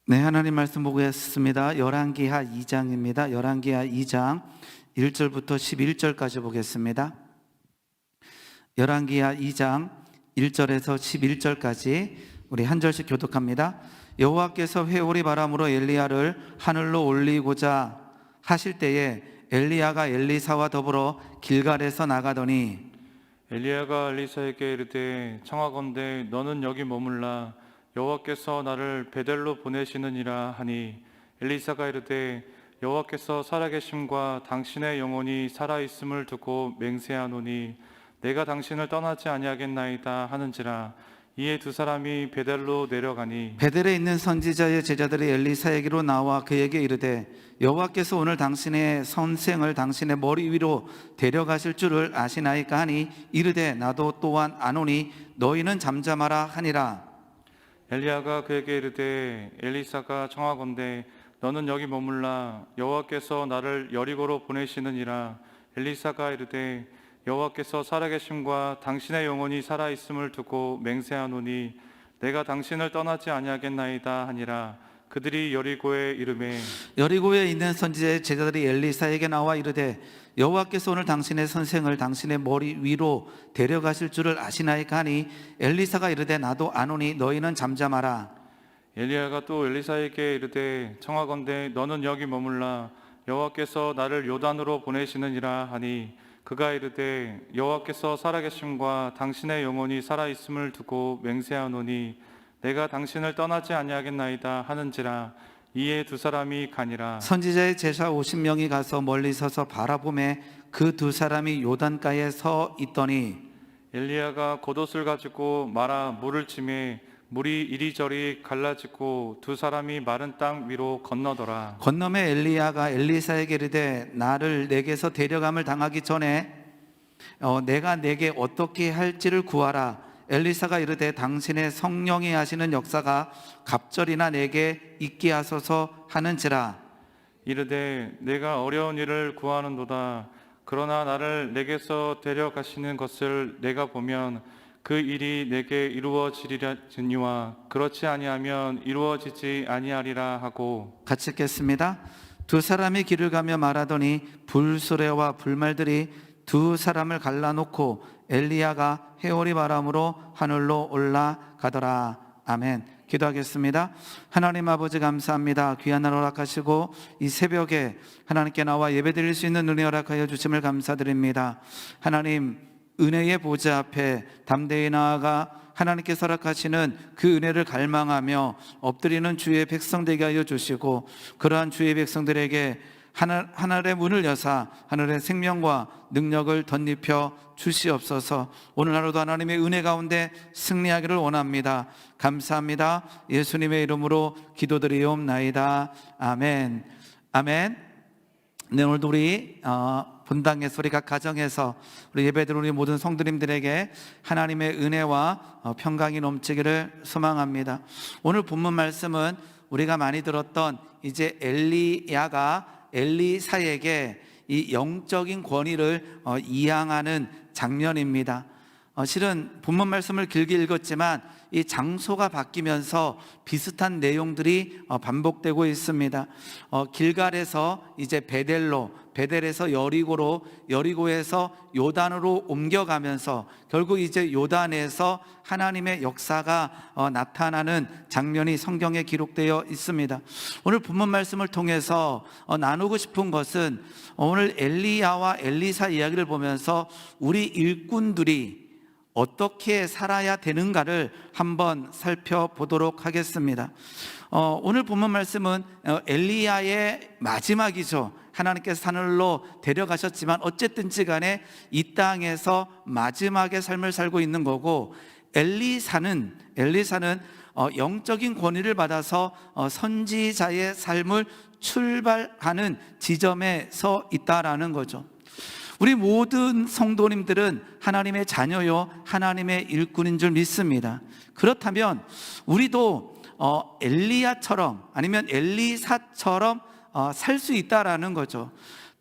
네, 하나님 말씀 보겠습니다. 열왕기하 2장입니다. 열왕기하 2장 1절부터 11절까지 보겠습니다. 열왕기하 2장 1절에서 11절까지 우리 한 절씩 교독합니다. 여호와께서 회오리 바람으로 엘리야를 하늘로 올리고자 하실 때에 엘리야가 엘리사와 더불어 길갈에서 나가더니 엘리야가 엘리사에게 이르되 청하건대 너는 여기 머물라 여호와께서 나를 베델로 보내시느니라 하니 엘리사가 이르되 여호와께서 살아계심과 당신의 영혼이 살아있음을 두고 맹세하노니 내가 당신을 떠나지 아니하겠나이다 하는지라. 이에 두 사람이 베델로 내려가니 베델에 있는 선지자의 제자들이 엘리사에게로 나와 그에게 이르되 여호와께서 오늘 당신의 선생을 당신의 머리 위로 데려가실 줄을 아시나이까 하니 이르되 나도 또한 아노니 너희는 잠잠하라 하니라. 엘리야가 그에게 이르되 엘리사가 청하건대 너는 여기 머물라 여호와께서 나를 여리고로 보내시느니라. 엘리사가 이르되 여호와께서 살아계심과 당신의 영혼이 살아있음을 두고 맹세하노니 내가 당신을 떠나지 아니하겠나이다 하니라. 그들이 여리고에 이르매 여리고에 있는 선지자의 제자들이 엘리사에게 나와 이르되 여호와께서 오늘 당신의 선생을 당신의 머리 위로 데려가실 줄을 아시나이까 하니 엘리사가 이르되 나도 아노니 너희는 잠잠하라. 엘리야가 또 엘리사에게 이르되 청하건대 너는 여기 머물라 여호와께서 나를 요단으로 보내시느니라 하니 그가 이르되 여호와께서 살아계심과 당신의 영혼이 살아있음을 두고 맹세하노니 내가 당신을 떠나지 아니하겠나이다 하는지라. 이에 두 사람이 가니라. 선지자의 제자 50명이 가서 멀리 서서 바라보매 그 두 사람이 요단가에 서 있더니 엘리야가 겉옷을 가지고 말아 물을 치매 물이 이리저리 갈라지고 두 사람이 마른 땅 위로 건너더라. 건너매 엘리야가 엘리사에게 이르되 나를 내게서 데려감을 당하기 전에 내가 내게 어떻게 할지를 구하라. 엘리사가 이르되 당신의 성령이 하시는 역사가 갑절이나 내게 있게 하소서 하는지라. 이르되 내가 어려운 일을 구하는도다. 그러나 나를 내게서 데려가시는 것을 내가 보면 그 일이 내게 이루어지리라. 그렇지 아니하면 이루어지지 아니하리라 하고. 같이 읽겠습니다. 두 사람이 길을 가며 말하더니 불수레와 불말들이 두 사람을 갈라놓고 엘리야가 회오리 바람으로 하늘로 올라가더라. 아멘. 기도하겠습니다. 하나님 아버지 감사합니다. 귀한 날 허락하시고 이 새벽에 하나님께 나와 예배드릴 수 있는 은혜 허락하여 주심을 감사드립니다. 하나님 은혜의 보좌 앞에 담대히 나아가 하나님께서 허락하시는 그 은혜를 갈망하며 엎드리는 주의 백성 되게 하여 주시고 그러한 주의 백성들에게 하늘의 문을 여사 하늘의 생명과 능력을 덧입혀 주시옵소서. 오늘 하루도 하나님의 은혜 가운데 승리하기를 원합니다. 감사합니다. 예수님의 이름으로 기도드리옵나이다. 아멘. 아멘. 네, 오늘도 우리 본당에서 우리 각 가정에서 우리 예배드리는 우리 모든 성도님들에게 하나님의 은혜와 평강이 넘치기를 소망합니다. 오늘 본문 말씀은 우리가 많이 들었던 이제 엘리야가 엘리사에게 이 영적인 권위를 이양하는 장면입니다. 실은 본문 말씀을 길게 읽었지만 이 장소가 바뀌면서 비슷한 내용들이 반복되고 있습니다. 길갈에서 이제 베델로, 베델에서 여리고로, 여리고에서 요단으로 옮겨가면서 결국 이제 요단에서 하나님의 역사가 나타나는 장면이 성경에 기록되어 있습니다. 오늘 본문 말씀을 통해서 나누고 싶은 것은 오늘 엘리야와 엘리사 이야기를 보면서 우리 일꾼들이 어떻게 살아야 되는가를 한번 살펴보도록 하겠습니다. 오늘 본문 말씀은 엘리야의 마지막이죠. 하나님께서 하늘로 데려가셨지만 어쨌든지 간에 이 땅에서 마지막의 삶을 살고 있는 거고 엘리사는 영적인 권위를 받아서 선지자의 삶을 출발하는 지점에 서 있다라는 거죠. 우리 모든 성도님들은 하나님의 자녀요 하나님의 일꾼인 줄 믿습니다. 그렇다면 우리도 엘리야처럼 아니면 엘리사처럼 살 수 있다라는 거죠.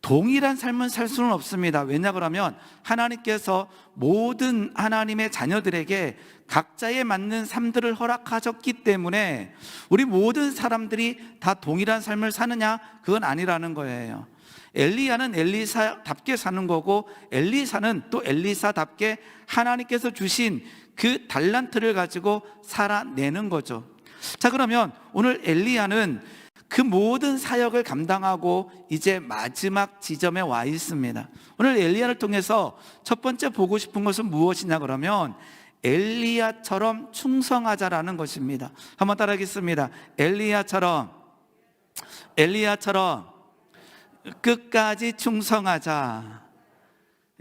동일한 삶을 살 수는 없습니다. 왜냐 그러면 하나님께서 모든 하나님의 자녀들에게 각자에 맞는 삶들을 허락하셨기 때문에 우리 모든 사람들이 다 동일한 삶을 사느냐? 그건 아니라는 거예요. 엘리야는 엘리사답게 사는 거고, 엘리사는 또 엘리사답게 하나님께서 주신 그 달란트를 가지고 살아내는 거죠. 자, 그러면 오늘 엘리야는 그 모든 사역을 감당하고 이제 마지막 지점에 와 있습니다. 오늘 엘리야를 통해서 첫 번째 보고 싶은 것은 무엇이냐 그러면 엘리야처럼 충성하자라는 것입니다. 한번 따라하겠습니다. 엘리야처럼 끝까지 충성하자.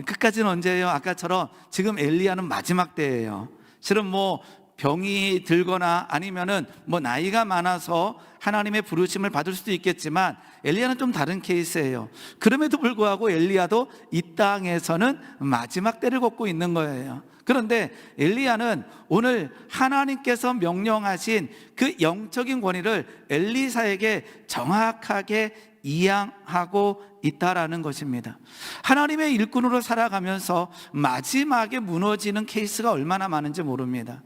끝까지는 언제예요? 아까처럼 지금 엘리야는 마지막 때예요. 실은 뭐 병이 들거나 아니면은 뭐 나이가 많아서 하나님의 부르심을 받을 수도 있겠지만 엘리야는 좀 다른 케이스예요. 그럼에도 불구하고 엘리야도 이 땅에서는 마지막 때를 걷고 있는 거예요. 그런데 엘리야는 오늘 하나님께서 명령하신 그 영적인 권위를 엘리사에게 정확하게 이양하고 있다라는 것입니다. 하나님의 일꾼으로 살아가면서 마지막에 무너지는 케이스가 얼마나 많은지 모릅니다.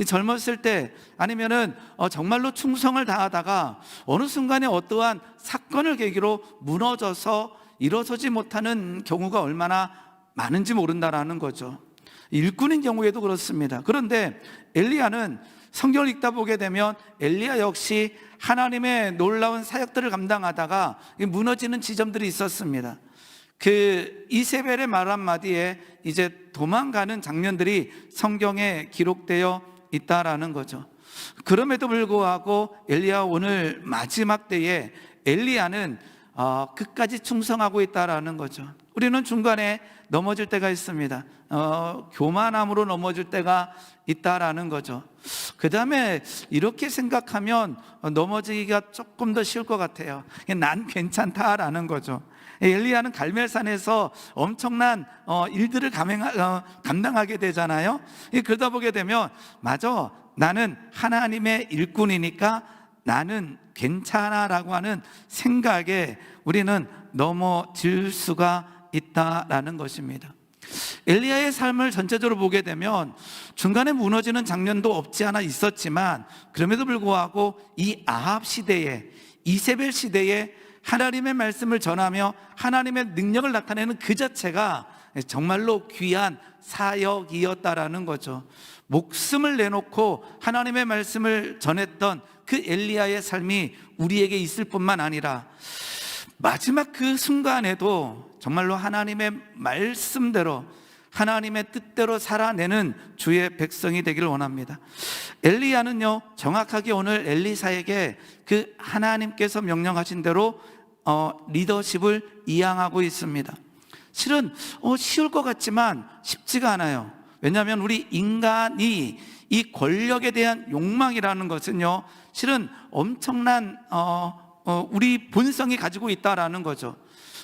젊었을 때 아니면은 정말로 충성을 다하다가 어느 순간에 어떠한 사건을 계기로 무너져서 일어서지 못하는 경우가 얼마나 많은지 모른다라는 거죠. 일꾼인 경우에도 그렇습니다. 그런데 엘리야는 성경을 읽다 보게 되면 엘리야 역시 하나님의 놀라운 사역들을 감당하다가 무너지는 지점들이 있었습니다. 그 이세벨의 말 한마디에 이제 도망가는 장면들이 성경에 기록되어 있다라는 거죠. 그럼에도 불구하고 엘리야 오늘 마지막 때에 엘리야는 끝까지 충성하고 있다라는 거죠. 우리는 중간에 넘어질 때가 있습니다. 교만함으로 넘어질 때가 있다라는 거죠. 그 다음에 이렇게 생각하면 넘어지기가 조금 더 쉬울 것 같아요. 난 괜찮다라는 거죠. 엘리야는 갈멜산에서 엄청난 일들을 감당하게 되잖아요. 그러다 보게 되면 맞아, 나는 하나님의 일꾼이니까 나는 괜찮아라고 하는 생각에 우리는 넘어질 수가 있다라는 것입니다. 엘리야의 삶을 전체적으로 보게 되면 중간에 무너지는 장면도 없지 않아 있었지만 그럼에도 불구하고 이 아합 시대에, 이세벨 시대에 하나님의 말씀을 전하며 하나님의 능력을 나타내는 그 자체가 정말로 귀한 사역이었다라는 거죠. 목숨을 내놓고 하나님의 말씀을 전했던 그 엘리야의 삶이 우리에게 있을 뿐만 아니라 마지막 그 순간에도 정말로 하나님의 말씀대로 하나님의 뜻대로 살아내는 주의 백성이 되기를 원합니다. 엘리야는요, 정확하게 오늘 엘리사에게 그 하나님께서 명령하신 대로 리더십을 이양하고 있습니다. 실은 쉬울 것 같지만 쉽지가 않아요. 왜냐하면 우리 인간이 이 권력에 대한 욕망이라는 것은요, 실은 엄청난 우리 본성이 가지고 있다라는 거죠.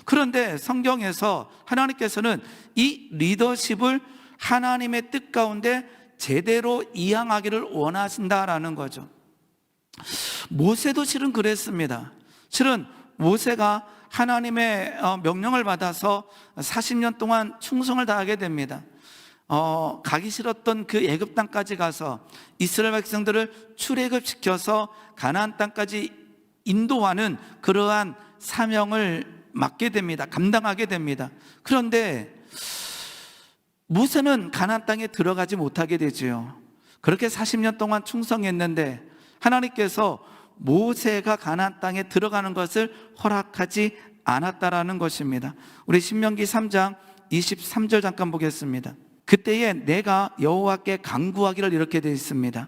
그런데 성경에서 하나님께서는 이 리더십을 하나님의 뜻 가운데 제대로 이양하기를 원하신다라는 거죠. 모세도 실은 그랬습니다. 실은 모세가 하나님의 명령을 받아서 40년 동안 충성을 다하게 됩니다. 가기 싫었던 그 애굽 땅까지 가서 이스라엘 백성들을 출애굽시켜서 가나안 땅까지 인도하는 그러한 사명을 맡게 됩니다. 감당하게 됩니다. 그런데 모세는 가나안 땅에 들어가지 못하게 되지요. 그렇게 40년 동안 충성했는데 하나님께서 모세가 가나안 땅에 들어가는 것을 허락하지 않았다라는 것입니다. 우리 신명기 3장 23절 잠깐 보겠습니다. 그때에 내가 여호와께 간구하기를 이렇게 되어 있습니다.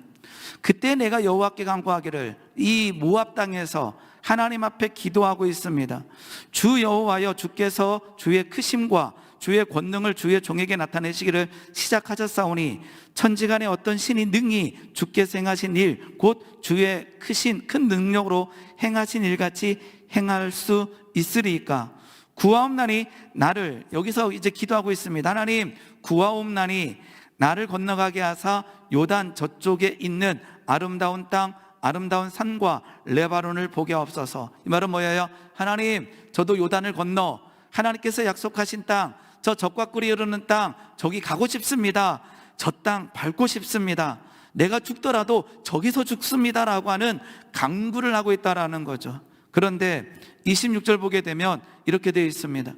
그때 내가 여호와께 간구하기를 이 모압 땅에서 하나님 앞에 기도하고 있습니다. 주 여호와여, 주께서 주의 크심과 주의 권능을 주의 종에게 나타내시기를 시작하셨사오니 천지간에 어떤 신이 능히 주께서 행하신 일, 곧 주의 크신 큰 능력으로 행하신 일같이 행할 수 있으리이까. 구하옵나니 나를, 여기서 이제 기도하고 있습니다. 하나님, 구하옵나니 나를 건너가게 하사 요단 저쪽에 있는 아름다운 땅, 아름다운 산과 레바논을 보게 하옵소서. 이 말은 뭐예요? 하나님, 저도 요단을 건너 하나님께서 약속하신 땅, 저 적과 꿀이 흐르는 땅, 저기 가고 싶습니다. 저 땅 밟고 싶습니다. 내가 죽더라도 저기서 죽습니다라고 하는 강구를 하고 있다라는 거죠. 그런데 26절 보게 되면 이렇게 되어 있습니다.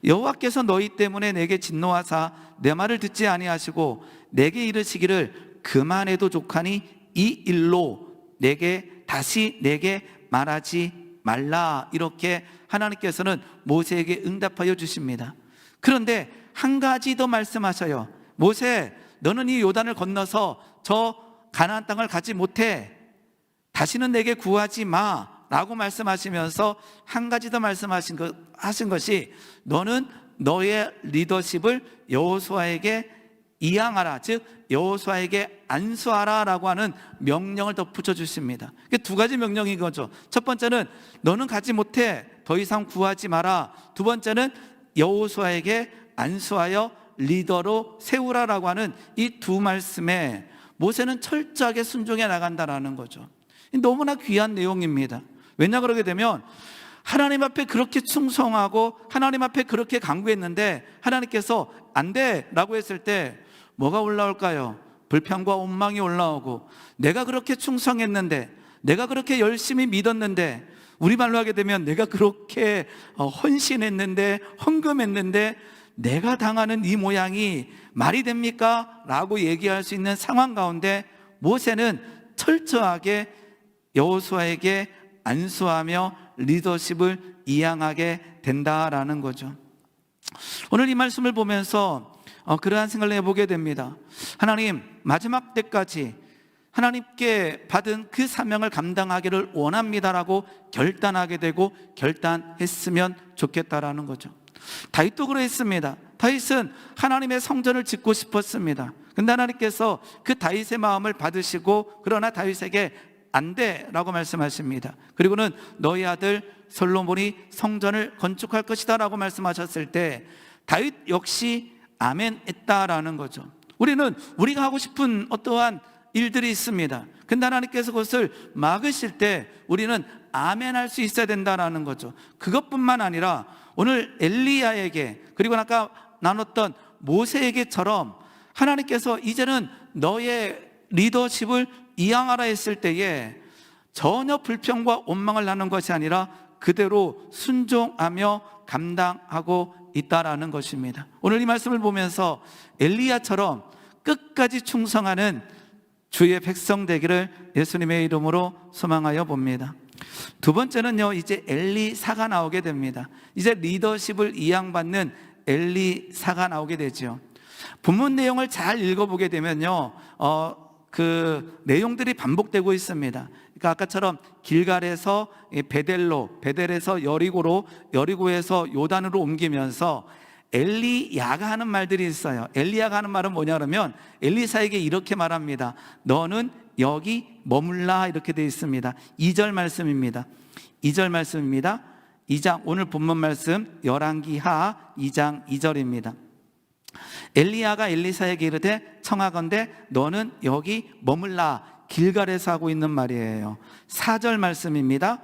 여호와께서 너희 때문에 내게 진노하사 내 말을 듣지 아니하시고 내게 이르시기를 그만해도 족하니 이 일로 다시 내게 말하지 말라. 이렇게 하나님께서는 모세에게 응답하여 주십니다. 그런데 한 가지 더 말씀하셔요. 모세, 너는 이 요단을 건너서 저 가나안 땅을 가지 못해. 다시는 내게 구하지 마 라고 말씀하시면서 한 가지 더 하신 것이, 너는 너의 리더십을 여호수아에게 이양하라, 즉 여호수아에게 안수하라 라고 하는 명령을 덧붙여 주십니다. 두 가지 명령인 거죠. 첫 번째는 너는 가지 못해, 더 이상 구하지 마라. 두 번째는 여호수아에게 안수하여 리더로 세우라라고 하는 이 두 말씀에 모세는 철저하게 순종해 나간다라는 거죠. 너무나 귀한 내용입니다. 왜냐 그러게 되면 하나님 앞에 그렇게 충성하고 하나님 앞에 그렇게 강구했는데 하나님께서 안 돼 라고 했을 때 뭐가 올라올까요? 불평과 원망이 올라오고, 내가 그렇게 충성했는데, 내가 그렇게 열심히 믿었는데, 우리말로 하게 되면 내가 그렇게 헌신했는데, 헌금했는데 내가 당하는 이 모양이 말이 됩니까? 라고 얘기할 수 있는 상황 가운데 모세는 철저하게 여호수아에게 안수하며 리더십을 이양하게 된다라는 거죠. 오늘 이 말씀을 보면서 그러한 생각을 해보게 됩니다. 하나님, 마지막 때까지 하나님께 받은 그 사명을 감당하기를 원합니다라고 결단하게 되고 결단했으면 좋겠다라는 거죠. 다윗도 그랬습니다. 다윗은 하나님의 성전을 짓고 싶었습니다. 근데 하나님께서 그 다윗의 마음을 받으시고, 그러나 다윗에게 안 돼라고 말씀하십니다. 그리고는 너희 아들 솔로몬이 성전을 건축할 것이다 라고 말씀하셨을 때 다윗 역시 아멘 했다라는 거죠. 우리는 우리가 하고 싶은 어떠한 일들이 있습니다. 근데 하나님께서 그것을 막으실 때 우리는 아멘 할 수 있어야 된다라는 거죠. 그것뿐만 아니라 오늘 엘리야에게, 그리고 아까 나눴던 모세에게처럼 하나님께서 이제는 너의 리더십을 이양하라 했을 때에 전혀 불평과 원망을 하는 것이 아니라 그대로 순종하며 감당하고 있다라는 것입니다. 오늘 이 말씀을 보면서 엘리야처럼 끝까지 충성하는 주의 백성 되기를 예수님의 이름으로 소망하여 봅니다. 두 번째는요, 이제 엘리사가 나오게 됩니다. 이제 리더십을 이양받는 엘리사가 나오게 되죠. 본문 내용을 잘 읽어보게 되면요, 그 내용들이 반복되고 있습니다. 그러니까 아까처럼 길갈에서 베델에서 여리고로, 여리고에서 요단으로 옮기면서 엘리야가 하는 말들이 있어요. 엘리야가 하는 말은 뭐냐 그러면 엘리사에게 이렇게 말합니다. 너는 여기 머물라, 이렇게 되어 있습니다. 2절 말씀입니다. 2절 말씀입니다. 2장, 오늘 본문 말씀 열왕기하 2장 2절입니다. 엘리야가 엘리사에게 이르되 청하건대 너는 여기 머물라. 길갈에서 하고 있는 말이에요. 4절 말씀입니다.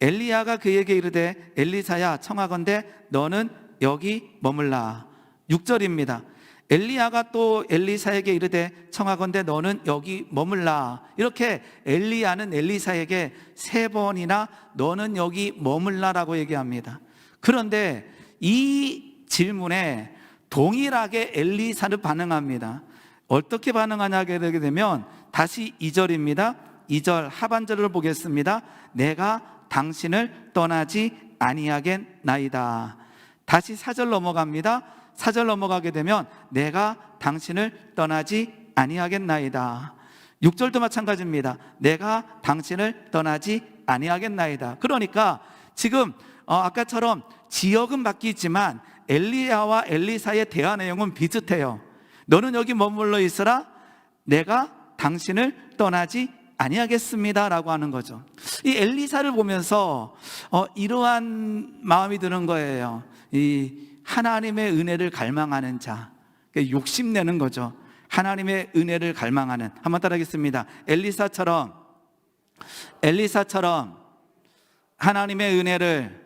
엘리야가 그에게 이르되 엘리사야 청하건대 너는 여기 머물라. 6절입니다. 엘리야가 또 엘리사에게 이르되 청하건대 너는 여기 머물라. 이렇게 엘리야는 엘리사에게 3번이나 너는 여기 머물라라고 얘기합니다. 그런데 이 질문에 동일하게 엘리사는 반응합니다. 어떻게 반응하냐게 되게 되면 다시 2절입니다. 2절 하반절을 보겠습니다. 내가 당신을 떠나지 아니하겠나이다. 다시 4절 넘어갑니다. 4절 넘어가게 되면 내가 당신을 떠나지 아니하겠나이다. 6절도 마찬가지입니다. 내가 당신을 떠나지 아니하겠나이다. 그러니까 지금 아까처럼 지역은 바뀌지만 엘리야와 엘리사의 대화 내용은 비슷해요. 너는 여기 머물러 있으라. 내가 당신을 떠나지 아니하겠습니다 라고 하는 거죠. 이 엘리사를 보면서 이러한 마음이 드는 거예요. 이 하나님의 은혜를 갈망하는 자, 욕심내는 거죠. 하나님의 은혜를 갈망하는, 한번 따라하겠습니다. 엘리사처럼 하나님의 은혜를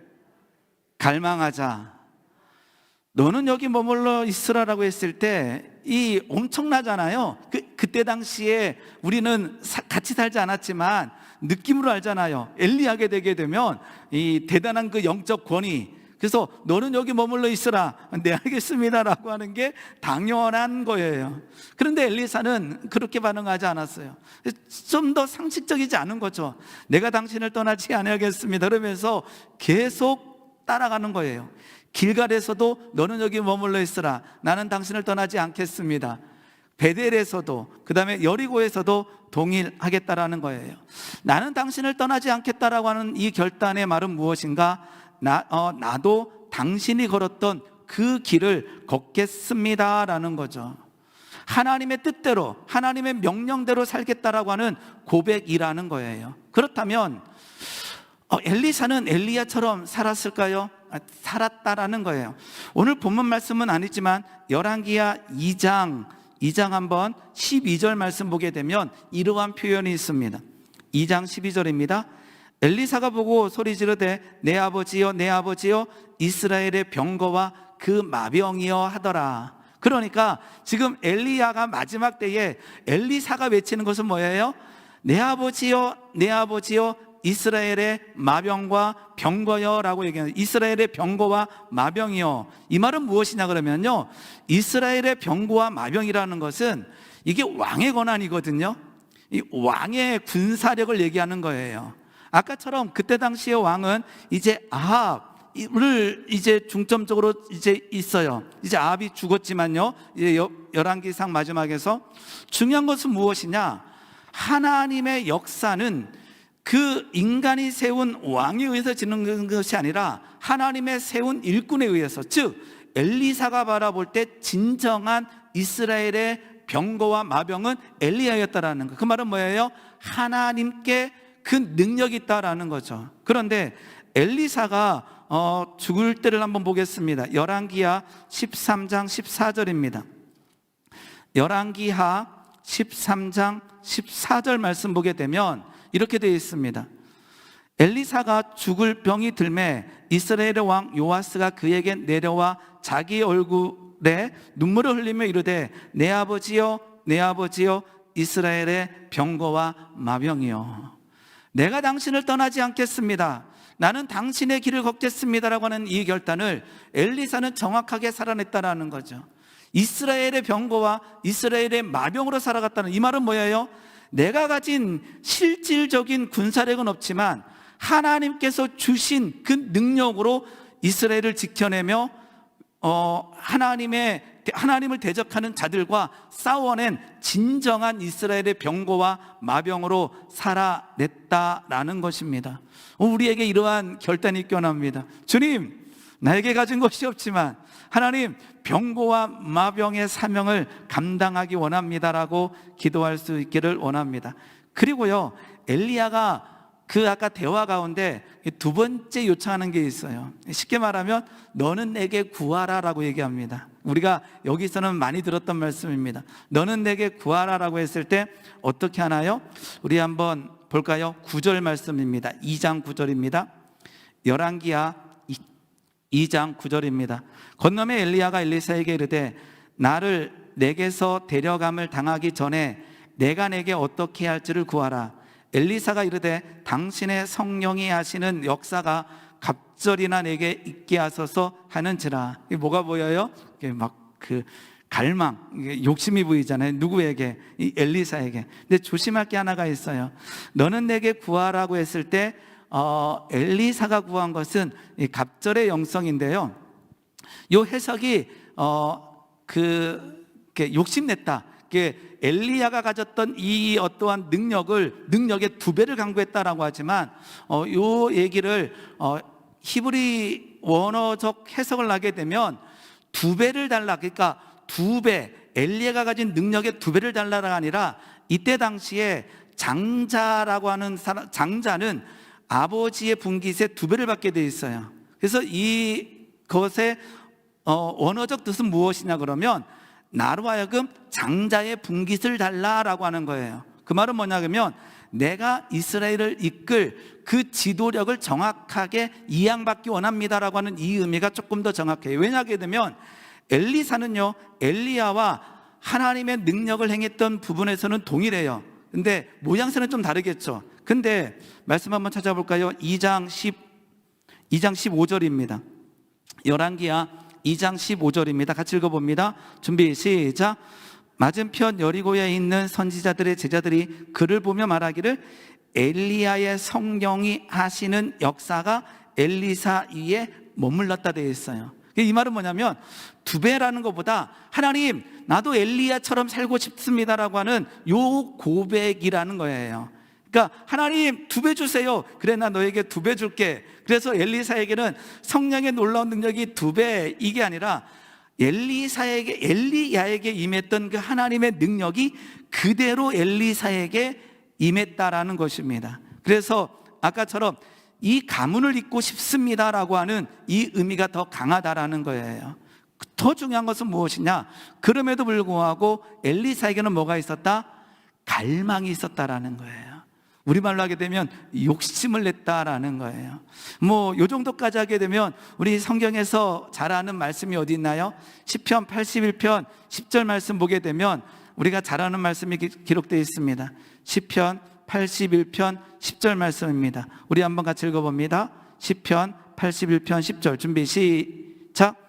갈망하자. 너는 여기 머물러 있으라라고 했을 때 이 엄청나잖아요. 그때 당시에 우리는 같이 살지 않았지만 느낌으로 알잖아요. 엘리야게 되게 되면 이 대단한 그 영적 권위, 그래서 너는 여기 머물러 있으라, 네 알겠습니다라고 하는 게 당연한 거예요. 그런데 엘리사는 그렇게 반응하지 않았어요. 좀 더 상식적이지 않은 거죠. 내가 당신을 떠나지 않아야겠습니다 그러면서 계속 따라가는 거예요. 길갈에서도 너는 여기 머물러 있으라, 나는 당신을 떠나지 않겠습니다. 베델에서도, 그 다음에 여리고에서도 동일하겠다라는 거예요. 나는 당신을 떠나지 않겠다라고 하는 이 결단의 말은 무엇인가? 나도 당신이 걸었던 그 길을 걷겠습니다라는 거죠. 하나님의 뜻대로, 하나님의 명령대로 살겠다라고 하는 고백이라는 거예요. 그렇다면 엘리사는 엘리야처럼 살았을까요? 살았다라는 거예요. 오늘 본문 말씀은 아니지만 열왕기하 2장 한번 12절 말씀 보게 되면 이러한 표현이 있습니다. 2장 12절입니다. 엘리사가 보고 소리 지르되 내 아버지여 내 아버지여 이스라엘의 병거와 그 마병이여 하더라. 그러니까 지금 엘리야가 마지막 때에 엘리사가 외치는 것은 뭐예요? 내 아버지여 내 아버지여 이스라엘의 마병과 병거여 라고 얘기해요. 이스라엘의 병거와 마병이요. 이 말은 무엇이냐 그러면요, 이스라엘의 병거와 마병이라는 것은 이게 왕의 권한이거든요. 이 왕의 군사력을 얘기하는 거예요. 아까처럼 그때 당시의 왕은 이제 아합을 이제 중점적으로 이제 있어요. 이제 아합이 죽었지만요, 이제 열왕기상 마지막에서 중요한 것은 무엇이냐? 하나님의 역사는 그 인간이 세운 왕에 의해서 지는 것이 아니라 하나님의 세운 일꾼에 의해서, 즉 엘리사가 바라볼 때 진정한 이스라엘의 병거와 마병은 엘리야였다라는 거. 그 말은 뭐예요? 하나님께 그 능력이 있다라는 거죠. 그런데 엘리사가 죽을 때를 한번 보겠습니다. 열왕기하 13장 14절입니다. 열왕기하 13장 14절 말씀 보게 되면 이렇게 되어 있습니다. 엘리사가 죽을 병이 들매 이스라엘의 왕 요아스가 그에게 내려와 자기 얼굴에 눈물을 흘리며 이르되 내 아버지여 내 아버지여 이스라엘의 병거와 마병이여, 내가 당신을 떠나지 않겠습니다, 나는 당신의 길을 걷겠습니다라고 하는 이 결단을 엘리사는 정확하게 살아냈다라는 거죠. 이스라엘의 병거와 이스라엘의 마병으로 살아갔다는 이 말은 뭐예요? 내가 가진 실질적인 군사력은 없지만 하나님께서 주신 그 능력으로 이스라엘을 지켜내며 하나님을 대적하는 자들과 싸워낸 진정한 이스라엘의 병거와 마병으로 살아냈다라는 것입니다. 우리에게 이러한 결단이 있겨납니다. 주님, 나에게 가진 것이 없지만 하나님, 병거와 마병의 사명을 감당하기 원합니다라고 기도할 수 있기를 원합니다. 그리고요, 엘리야가 그 아까 대화 가운데 두 번째 요청하는 게 있어요. 쉽게 말하면 너는 내게 구하라라고 얘기합니다. 우리가 여기서는 많이 들었던 말씀입니다. 너는 내게 구하라라고 했을 때 어떻게 하나요? 우리 한번 볼까요? 9절 말씀입니다. 2장 9절입니다. 열왕기하 2장 9절입니다. 건너매 엘리야가 엘리사에게 이르되 나를 내게서 데려감을 당하기 전에 내가 내게 어떻게 할지를 구하라. 엘리사가 이르되 당신의 성령이 하시는 역사가 갑절이나 내게 있게 하소서 하는지라. 이게 뭐가 보여요? 이게 막 그 갈망, 이게 욕심이 보이잖아요. 누구에게? 이 엘리사에게. 근데 조심할 게 하나가 있어요. 너는 내게 구하라고 했을 때 엘리사가 구한 것은 이 갑절의 영성인데요, 요 해석이 욕심냈다, 엘리야가 가졌던 이 어떠한 능력의 2배를 강구했다라고 하지만 요 얘기를 히브리 원어적 해석을 하게 되면 2배를 달라, 그러니까 2배, 엘리야가 가진 능력의 2배를 달라가 아니라 이때 당시에 장자라고 하는 장자는 아버지의 분깃의 2배를 받게 돼 있어요. 그래서 이것의 원어적 뜻은 무엇이냐 그러면 나로 하여금 장자의 분깃을 달라라고 하는 거예요. 그 말은 뭐냐 그러면 내가 이스라엘을 이끌 그 지도력을 정확하게 이양받기 원합니다라고 하는 이 의미가 조금 더 정확해요. 왜냐하게 되면 엘리사는요, 엘리야와 하나님의 능력을 행했던 부분에서는 동일해요. 근데 모양새는 좀 다르겠죠. 근데 말씀 한번 찾아볼까요? 2장 15절입니다. 열왕기야 2장 15절입니다. 같이 읽어봅니다. 준비 시작. 맞은편 여리고에 있는 선지자들의 제자들이 그를 보며 말하기를 엘리야의 성령이 하시는 역사가 엘리사 위에 머물렀다 되어 있어요. 이 말은 뭐냐면 두 배라는 것보다 하나님 나도 엘리야처럼 살고 싶습니다라고 하는 요 고백이라는 거예요. 그러니까 하나님 2배 주세요. 그래 나 너에게 2배 줄게. 그래서 엘리사에게는 성령의 놀라운 능력이 2배 이게 아니라 엘리야에게 임했던 그 하나님의 능력이 그대로 엘리사에게 임했다라는 것입니다. 그래서 아까처럼 이 가문을 잇고 싶습니다라고 하는 이 의미가 더 강하다라는 거예요. 더 중요한 것은 무엇이냐? 그럼에도 불구하고 엘리사에게는 뭐가 있었다? 갈망이 있었다라는 거예요. 우리말로 하게 되면 욕심을 냈다라는 거예요. 요 정도까지 하게 되면 우리 성경에서 잘 아는 말씀이 어디 있나요? 시편 81편 10절 말씀 보게 되면 우리가 잘 아는 말씀이 기록되어 있습니다. 시편 81편 10절 말씀입니다. 우리 한번 같이 읽어봅니다. 시편 81편 10절 준비 시작.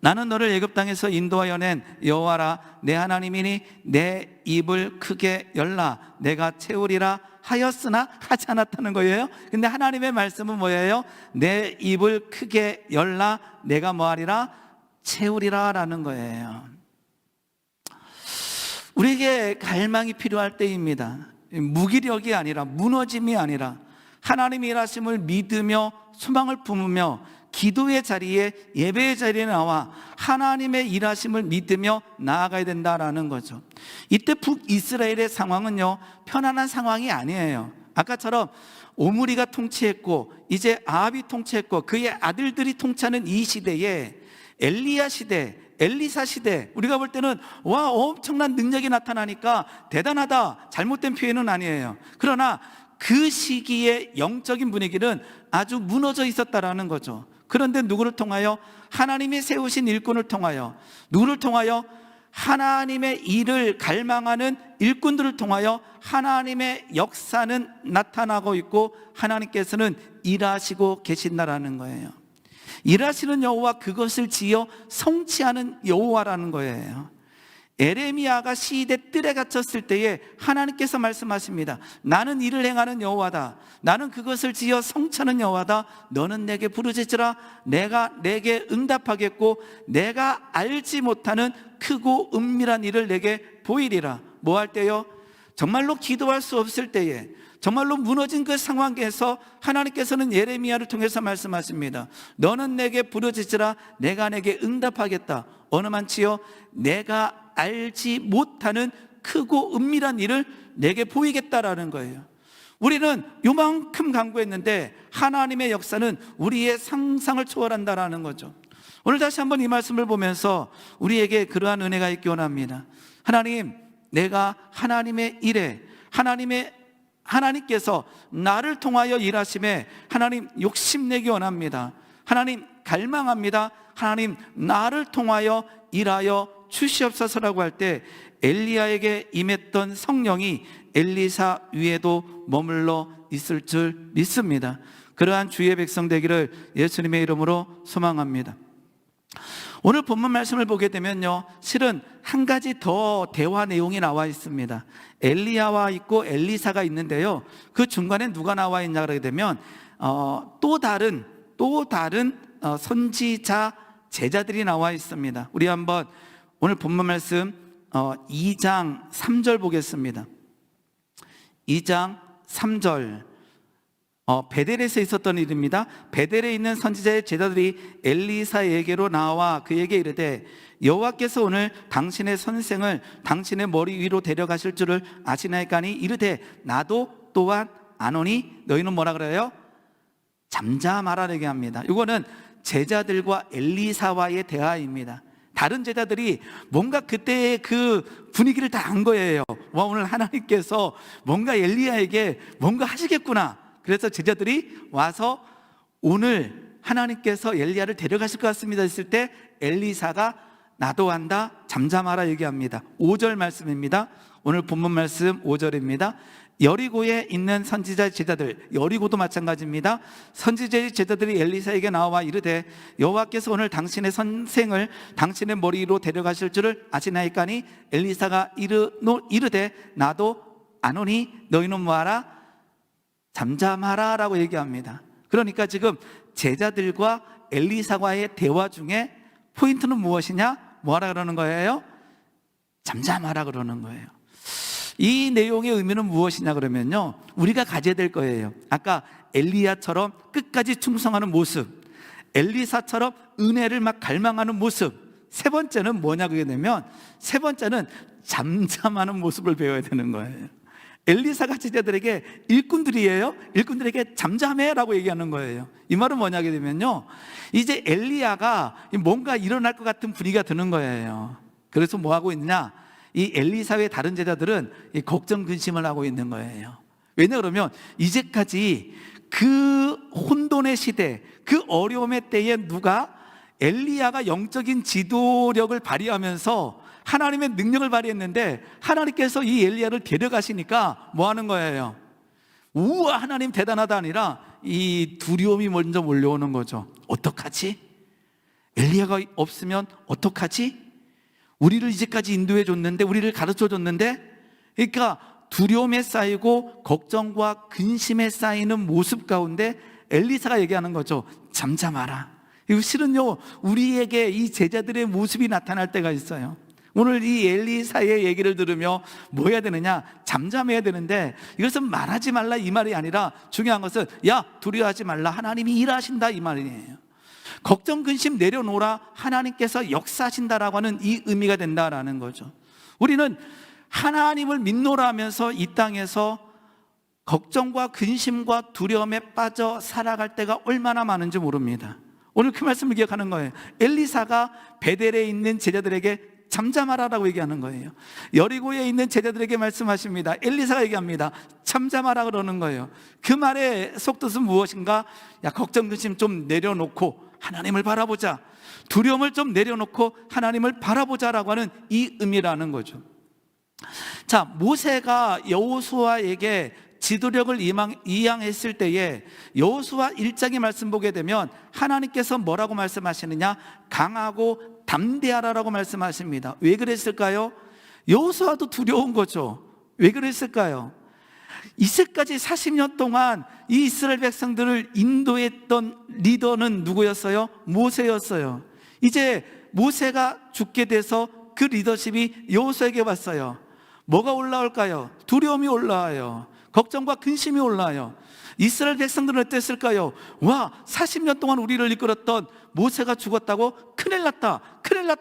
나는 너를 애굽 땅에서 인도하여 낸 여호와라 내 하나님이니 내 입을 크게 열라 내가 채우리라 하였으나 하지 않았다는 거예요. 근데 하나님의 말씀은 뭐예요? 내 입을 크게 열라 내가 뭐하리라? 채우리라 라는 거예요. 우리에게 갈망이 필요할 때입니다. 무기력이 아니라 무너짐이 아니라 하나님의 일하심을 믿으며 소망을 품으며 기도의 자리에 예배의 자리에 나와 하나님의 일하심을 믿으며 나아가야 된다라는 거죠. 이때 북이스라엘의 상황은요 편안한 상황이 아니에요. 아까처럼 오므리가 통치했고 이제 아합이 통치했고 그의 아들들이 통치하는 이 시대에 엘리야 시대, 엘리사 시대 우리가 볼 때는 와 엄청난 능력이 나타나니까 대단하다 잘못된 표현은 아니에요. 그러나 그 시기의 영적인 분위기는 아주 무너져 있었다라는 거죠. 그런데 누구를 통하여? 하나님이 세우신 일꾼을 통하여. 누구를 통하여? 하나님의 일을 갈망하는 일꾼들을 통하여 하나님의 역사는 나타나고 있고 하나님께서는 일하시고 계신다라는 거예요. 일하시는 여호와 그것을 지어 성취하는 여호와라는 거예요. 에레미야가 시대 뜰에 갇혔을 때에 하나님께서 말씀하십니다. 나는 일을 행하는 여호와다. 나는 그것을 지어 성취하는 여호와다. 너는 내게 부르짖으라. 내가 내게 응답하겠고 내가 알지 못하는 크고 은밀한 일을 내게 보이리라. 뭐 할 때요? 정말로 기도할 수 없을 때에 정말로 무너진 그 상황에서 하나님께서는 예레미야를 통해서 말씀하십니다. 너는 내게 부르짖으라. 내가 내게 응답하겠다. 어느 만치요? 내가 알지 못하는 크고 은밀한 일을 내게 보이겠다라는 거예요. 우리는 요만큼 간구했는데 하나님의 역사는 우리의 상상을 초월한다라는 거죠. 오늘 다시 한번 이 말씀을 보면서 우리에게 그러한 은혜가 있기 원합니다. 하나님, 내가 하나님의 일에 하나님께서 나를 통하여 일하심에 하나님 욕심내기 원합니다. 하나님 갈망합니다. 하나님 나를 통하여 일하여 주시옵소서라고 할 때 엘리야에게 임했던 성령이 엘리사 위에도 머물러 있을 줄 믿습니다. 그러한 주의 백성 되기를 예수님의 이름으로 소망합니다. 오늘 본문 말씀을 보게 되면요 실은 한 가지 더 대화 내용이 나와 있습니다. 엘리야와 있고 엘리사가 있는데요 그 중간에 누가 나와 있냐 그러게 되면 또 다른 선지자 제자들이 나와 있습니다. 우리 한번 오늘 본문 말씀 2장 3절 보겠습니다. 2장 3절 베델에서 있었던 일입니다. 베델에 있는 선지자의 제자들이 엘리사에게로 나와 그에게 이르되 여호와께서 오늘 당신의 선생을 당신의 머리 위로 데려가실 줄을 아시나이까니 이르되 나도 또한 아노니 너희는 뭐라 그래요? 잠잠하라 얘기합니다. 이거는 제자들과 엘리사와의 대화입니다. 다른 제자들이 뭔가 그때의 그 분위기를 다 안 거예요. 와, 오늘 하나님께서 뭔가 엘리야에게 뭔가 하시겠구나. 그래서 제자들이 와서 오늘 하나님께서 엘리야를 데려가실 것 같습니다 했을 때 엘리사가 나도 한다, 잠잠하라 얘기합니다. 5절 말씀입니다. 오늘 본문 말씀 5절입니다. 여리고에 있는 선지자 제자들, 여리고도 마찬가지입니다. 선지자의 제자들이 엘리사에게 나와 이르되 여호와께서 오늘 당신의 선생을 당신의 머리로 데려가실 줄을 아시나이까니 엘리사가 이르되 나도 아노니 너희는 뭐하라? 잠잠하라 라고 얘기합니다. 그러니까 지금 제자들과 엘리사와의 대화 중에 포인트는 무엇이냐? 뭐하라 그러는 거예요? 잠잠하라 그러는 거예요. 이 내용의 의미는 무엇이냐 그러면요, 우리가 가져야 될 거예요. 아까 엘리야처럼 끝까지 충성하는 모습, 엘리사처럼 은혜를 막 갈망하는 모습, 세 번째는 뭐냐 그게 되면 세 번째는 잠잠하는 모습을 배워야 되는 거예요. 엘리사가 제자들에게 일꾼들이에요. 일꾼들에게 잠잠해라고 얘기하는 거예요. 이 말은 뭐냐 하게 되면요, 이제 엘리야가 뭔가 일어날 것 같은 분위기가 드는 거예요. 그래서 뭐 하고 있느냐, 이 엘리사의 다른 제자들은 이 걱정 근심을 하고 있는 거예요. 왜냐 그러면 이제까지 그 혼돈의 시대, 그 어려움의 때에 누가 엘리야가 영적인 지도력을 발휘하면서 하나님의 능력을 발휘했는데 하나님께서 이 엘리야를 데려가시니까 뭐 하는 거예요? 우와, 하나님 대단하다 아니라 이 두려움이 먼저 몰려오는 거죠. 어떡하지? 엘리야가 없으면 어떡하지? 우리를 이제까지 인도해 줬는데, 우리를 가르쳐 줬는데, 그러니까 두려움에 쌓이고 걱정과 근심에 쌓이는 모습 가운데 엘리사가 얘기하는 거죠. 잠잠하라. 이거 실은요, 우리에게 이 제자들의 모습이 나타날 때가 있어요. 오늘 이 엘리사의 얘기를 들으며 뭐 해야 되느냐? 잠잠해야 되는데, 이것은 말하지 말라 이 말이 아니라 중요한 것은 야, 두려워하지 말라, 하나님이 일하신다 이 말이에요. 걱정 근심 내려놓으라, 하나님께서 역사하신다라고 하는 이 의미가 된다라는 거죠. 우리는 하나님을 믿노라 하면서 이 땅에서 걱정과 근심과 두려움에 빠져 살아갈 때가 얼마나 많은지 모릅니다. 오늘 그 말씀을 기억하는 거예요. 엘리사가 베델에 있는 제자들에게 잠잠하라라고 얘기하는 거예요. 여리고에 있는 제자들에게 말씀하십니다. 엘리사가 얘기합니다. 잠잠하라 그러는 거예요. 그 말의 속뜻은 무엇인가? 야, 걱정 근심 좀 내려놓고 하나님을 바라보자, 두려움을 좀 내려놓고 하나님을 바라보자라고 하는 이 의미라는 거죠. 자, 모세가 여호수아에게 지도력을 이양했을 때에 여호수아 1장의 말씀 보게 되면 하나님께서 뭐라고 말씀하시느냐? 강하고 담대하라라고 말씀하십니다. 왜 그랬을까요? 여호수아도 두려운 거죠. 왜 그랬을까요? 이때까지 40년 동안 이 이스라엘 백성들을 인도했던 리더는 누구였어요? 모세였어요. 이제 모세가 죽게 돼서 그 리더십이 여호수아에게 왔어요. 뭐가 올라올까요? 두려움이 올라와요. 걱정과 근심이 올라와요. 이스라엘 백성들은 어땠을까요? 와, 40년 동안 우리를 이끌었던 모세가 죽었다고 큰일 났다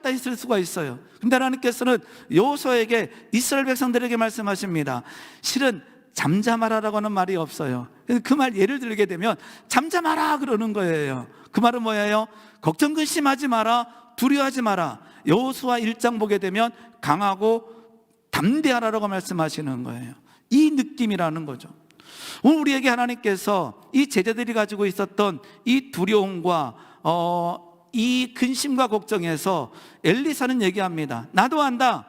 했을 수가 있어요. 근데 하나님께서는 여호수아에게, 이스라엘 백성들에게 말씀하십니다. 실은 잠잠하라라고 하는 말이 없어요. 그 말 예를 들게 되면 잠잠하라 그러는 거예요. 그 말은 뭐예요? 걱정 근심하지 마라, 두려워하지 마라. 여호수아 1장 보게 되면 강하고 담대하라라고 말씀하시는 거예요. 이 느낌이라는 거죠. 오늘 우리에게 하나님께서 이 제자들이 가지고 있었던 이 두려움과 이 근심과 걱정에서 엘리사는 얘기합니다. 나도 안다.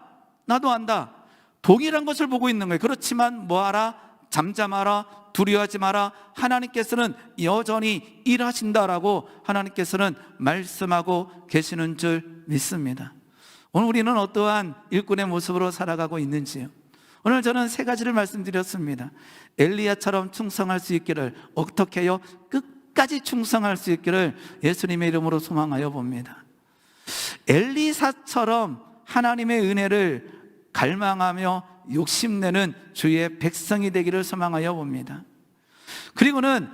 동일한 것을 보고 있는 거예요. 그렇지만 뭐하라? 잠잠하라, 두려워하지 마라. 하나님께서는 여전히 일하신다라고 하나님께서는 말씀하고 계시는 줄 믿습니다. 오늘 우리는 어떠한 일꾼의 모습으로 살아가고 있는지요? 오늘 저는 세 가지를 말씀드렸습니다. 엘리야처럼 충성할 수 있기를, 어떻게 해요? 끝까지 충성할 수 있기를 예수님의 이름으로 소망하여 봅니다. 엘리사처럼 하나님의 은혜를 갈망하며 욕심내는 주의 백성이 되기를 소망하여 봅니다. 그리고는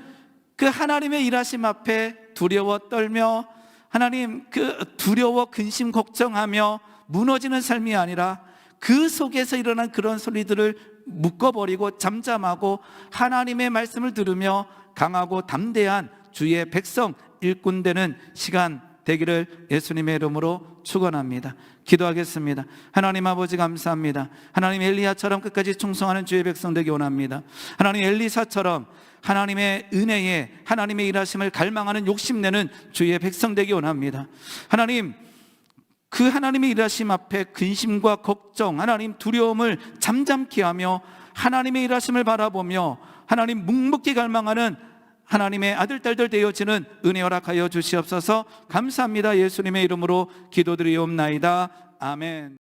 그 하나님의 일하심 앞에 두려워 떨며, 하나님 그 두려워 근심 걱정하며 무너지는 삶이 아니라 그 속에서 일어난 그런 소리들을 묶어버리고 잠잠하고 하나님의 말씀을 들으며 강하고 담대한 주의 백성 일꾼 되는 시간 되기를 예수님의 이름으로 축원합니다. 기도하겠습니다. 하나님 아버지 감사합니다. 하나님 엘리야처럼 끝까지 충성하는 주의 백성 되기 원합니다. 하나님 엘리사처럼 하나님의 은혜에 하나님의 일하심을 갈망하는 욕심내는 주의 백성 되기 원합니다. 하나님, 그 하나님의 일하심 앞에 근심과 걱정, 하나님 두려움을 잠잠케 하며 하나님의 일하심을 바라보며 하나님 묵묵히 갈망하는 하나님의 아들 딸들 되어지는 은혜 허락하여 주시옵소서. 감사합니다. 예수님의 이름으로 기도드리옵나이다. 아멘.